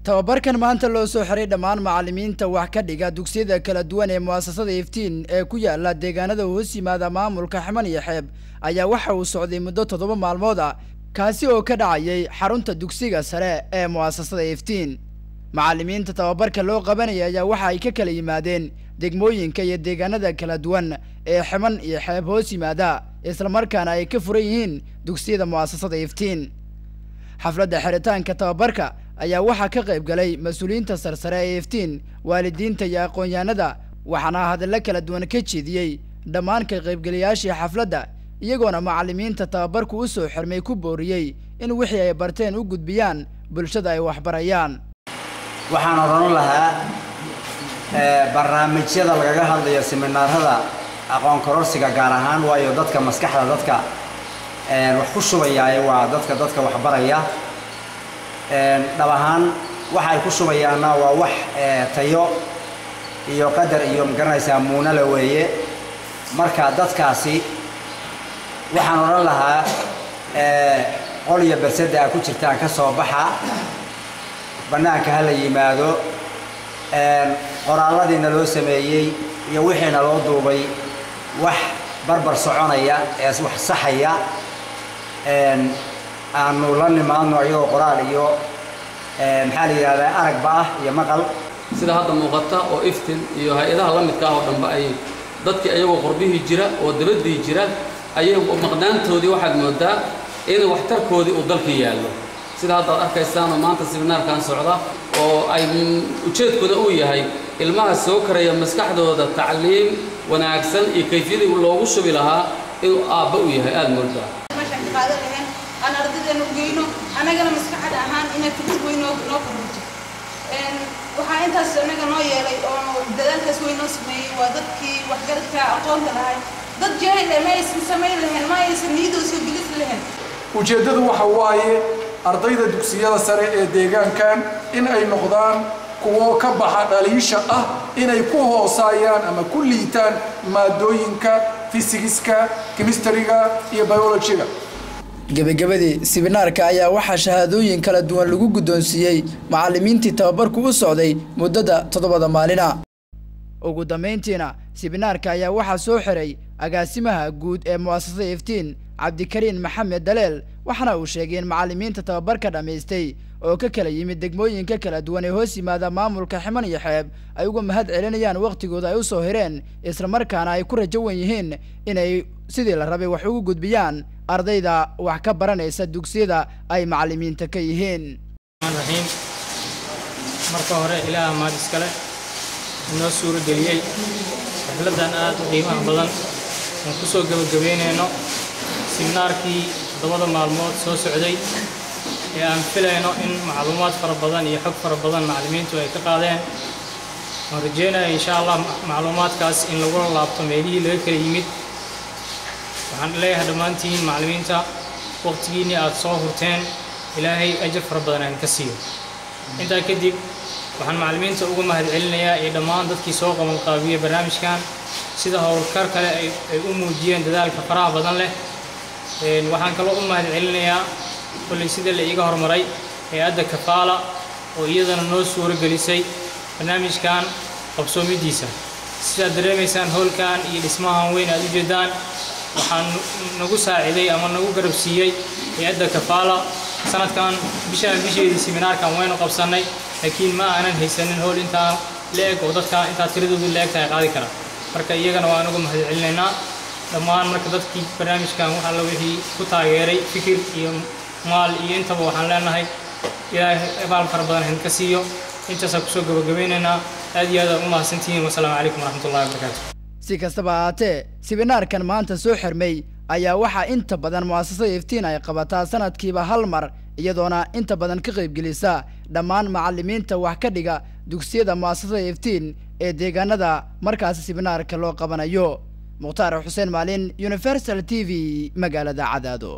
tababarkan maanta loo soo xiray dhammaan macallimiinta wax ka dhiga dugsiyada kala duwan ee muasasada iftiin ee ku yaala deegaanada hoos yimaada maamulka Xaman iyo Xeeb ayaa waxa uu socday muddo 7 maalmood ah kaasi oo ka dhacayay xarunta dugsiga sare ee muasasada iftiin. macallimiinta tababarka loo qabanayay ayaa waxa ay ka kala yimaadeen degmooyinka iyo deegaanada kala duwan ee Xaman iyo Xeeb hoos yimaada isla markaana ay ka furan yihiin dugsiyada muasasada iftiin. xafladda xiritaanka tababarka ayaa waxa ka qayb galay mas'uuliyiinta sarsare ee iftiin, waalidiinta iyo aqoon-yahanada, waxaana hadallo kala duwan ka jeediyay dhammaan ka qaybgalayaashii xafladda, iyagoona macallimiinta tababarku u soo xirmay ku booriyey in wixii ay barteen u gudbiyaan bulshada ay waxbarayaan. waxaan oran lahaa barnaamijyada lagaga hadlayo seminaarada aqoon kororsiga gaar ahaan waayo dadka maskaxda dadka wax ku shubaya waa dadka wax baraya dhab ahaan waxa ay ku shubayaana waa wax tayo iyo qadar iyo magaranaysa muuna la weeye marka dadkaasi waxaan oran lahaa qol iyo barsada ku jirtaan ka soo baxa banaanka hala yimaado qoraaladiina loo sameeyay iyo wixiina loo duubay wax barbar soconaya ee wax saxaya aanu la nimaadno ayagoo qoraal iyo maxaa la yiraahdaa aragba ah iyo maqal sida hadda muuqata oo iftiin iyo hay'adaha la midka ah oo dhanba ay dadkii ayagoo qorbihii jira oo dabadii jira ayagoo maqnaantoodii waxaad moodaa in waxtarkoodii uu dalka yaallo sida hadda arkaysaan oo maanta seminaarkan socda oo ay ujeedkooda u yahay ilmaha soo karaya maskaxdooda tacliim wanaagsan iyo kayfiyadii loogu shubi lahaa inuu aabba u yahay aad moodaa أنا أردت أن أقوله أنا جالس مسكحة أهان إن تكتبوا نوكرت وحين تسمع جناية لي أو بدل تسوي نصمي وضدك وحجرك أقوال لهاي ضد جاهل ما يسمى لهن ما يسميدوا سجلس لهن وجددوا حواي أرضية دكسية سريع ديجان كان إن أي نقدان كوا كبح دليشة إن يكوه صايان أما كليتان مادوينك فيزيكسكا كيمستريكا يبيولوجيا gabagabadii seminaarka ayaa waxaa shahaadooyin kala duwan lagu guddoonsiiyey macallimiintii tababarku u socday muddada 7 maalina. ugu dambeyntiina seminaarka ayaa waxaa soo xiray agaasimaha guud ee muasasada iftiin Cabdikariin Maxamed Daleel, waxaana uu sheegay in macallimiinta tababarka dhameystay oo ka kala yimid degmooyinka kala duwan ee hoos yimaada maamulka Xaman iyo Xeeb ay uga mahad celinayaan waqtigooda ay u soo hireen isla markaana ay ku rajo wan yihiin inay sidii la rabay wax ugu gudbiyaan ardayda wax ka baranaysa dugsiyada ay macallimiinta ka yihiin. marka hore ilaaha maad iskale inoo suuro geliyay xafladan aad u qiimaha badan oo ku soo gabagabeynayno seminaarkii 7 maalmood soo socday ee aan filayno in macluumaad fara badan iyo xog fara badan macallimiintu ay ka qaadeen oo rajeynayo insha Allah macluumaadkaas in lagu laabto meelihii laga kala yimid. waxaan leeyahay dhammaantiin macallimiinta waqtigiina aad soo hurteen ilaahay ajir fara badan aan ka siiyo. intaa kadib waxaan macallimiinta uga mahad celinayaa ee dhammaan dadkii soo qaban qaabiyay barnaamijkan sida howlkar kale ay u muujiyeen dadaalka faraha badan leh. waxaan kaloo u mahad celinayaa kulli sida la iga hormaray hay'adda kafaala oo iyadana noo suuro gelisay barnaamijkan qabsoomidiisa. sida dareemaysaan howlkan iyo dhismahan weyn aad u jeedaan waxaan nagu saaciday ama nagu garab siiyay hay'adda kafaala sanadkan bisheedii seminaarkan waynu qabsanay laakiin ma aanan haysanin howl inta leeg oo dadka inta tiradoodu leeg tahay qaadi kara marka iyagana waan uga mahad celinaynaa dhammaan marka dadkii barnaamijkan waxa la wixii ku taageeray fikir iyo maal iyo intaba waxaan leenahay ilaahay abaal fara badan ka siiyo intaas ku soo gabagabeynayna aad iyo aad u mahadsantihiin wassalaamu calaykum waraxmatullaahi wabarakaatuh. si kastaba ahaatee seminaarkan maanta soo xirmay ayaa waxaa inta badan muasasada iftiin ay qabataa sanadkiiba 1 mar iyadoona inta badan ka qaybgelisa dhammaan macallimiinta wax ka dhiga dugsiyada muasasada iftiin ee deegaanada markaas seminaarka loo qabanayo. Mukhtaar Xuseen Maalin, Universal TV, magaalada Cadaado.